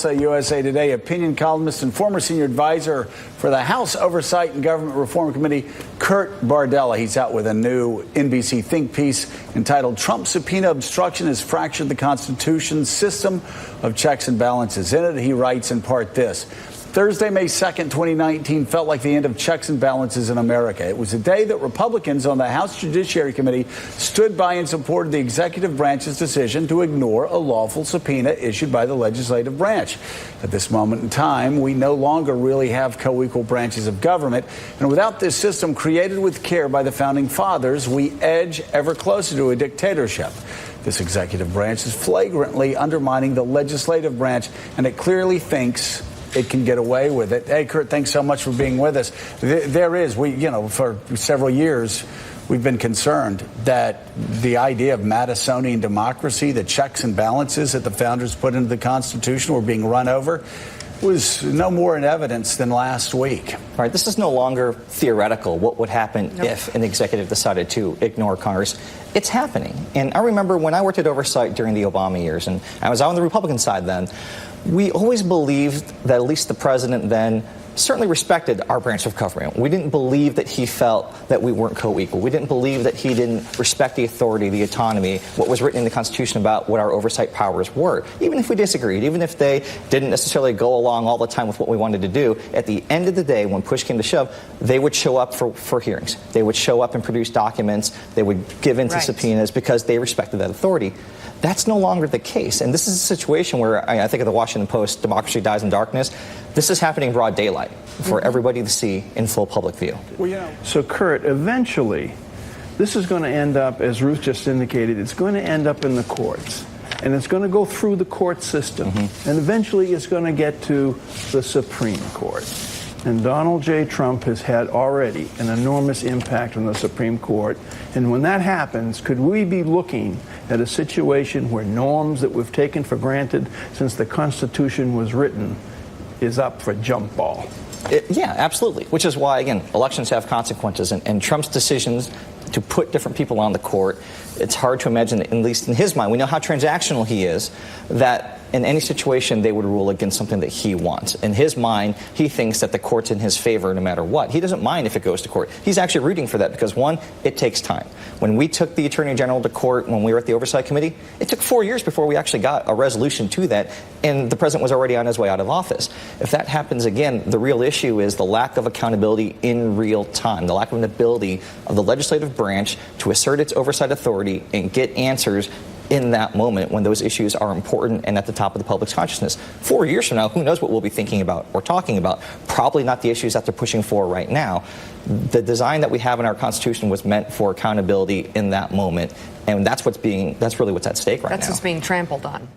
USA Today opinion columnist and former senior advisor for the House Oversight and Government Reform Committee, Kurt Bardella. He's out with a new NBC think piece entitled "Trump Subpoena Obstruction Has Fractured the Constitution's System of Checks and Balances." In it, he writes in part this: Thursday, May 2nd, 2019 felt like the end of checks and balances in America. It was a day that Republicans on the House Judiciary Committee stood by and supported the executive branch's decision to ignore a lawful subpoena issued by the legislative branch. At this moment in time, we no longer really have co-equal branches of government, and without this system created with care by the Founding Fathers, we edge ever closer to a dictatorship. This executive branch is flagrantly undermining the legislative branch, and it clearly thinks it can get away with it. Hey, Kurt, thanks so much for being with us. For several years, we've been concerned that the idea of Madisonian democracy, the checks and balances that the founders put into the Constitution, were being run over, was no more in evidence than last week. All right, this is no longer theoretical, what would happen if an executive decided to ignore Congress. It's happening. And I remember when I worked at Oversight during the Obama years, and I was on the Republican side then, we always believed that at least the president then certainly respected our branch of government. We didn't believe that he felt that we weren't co-equal. We didn't believe that he didn't respect the authority, the autonomy, what was written in the Constitution about what our oversight powers were. Even if we disagreed, even if they didn't necessarily go along all the time with what we wanted to do, at the end of the day, when push came to shove, they would show up for hearings. They would show up and produce documents. They would give in to subpoenas because they respected that authority. That's no longer the case. And this is a situation where I think of the Washington Post, democracy dies in darkness. This is happening in broad daylight for everybody to see in full public view. So, Kurt, eventually, this is going to end up, as Ruth just indicated, it's going to end up in the courts. And it's going to go through the court system. And eventually it's going to get to the Supreme Court. And Donald J. Trump has had already an enormous impact on the Supreme Court. And when that happens, could we be looking at a situation where norms that we've taken for granted since the Constitution was written is up for jump ball? Yeah, absolutely. Which is why, again, elections have consequences. And Trump's decisions to put different people on the court, it's hard to imagine, at least in his mind, we know how transactional he is, that in any situation they would rule against something that he wants. In his mind, he thinks that the court's in his favor no matter what. He doesn't mind if it goes to court. He's actually rooting for that because, one, it takes time. When we took the Attorney General to court when we were at the Oversight Committee, it took 4 years before we actually got a resolution to that, and the president was already on his way out of office. If that happens again, the real issue is the lack of accountability in real time, the lack of an ability of the legislative branch to assert its oversight authority and get answers in that moment when those issues are important and at the top of the public's consciousness. 4 years from now, who knows what we'll be thinking about or talking about. Probably not the issues that they're pushing for right now. The design that we have in our Constitution was meant for accountability in that moment, and that's really what's at stake right now. That's what's being trampled on.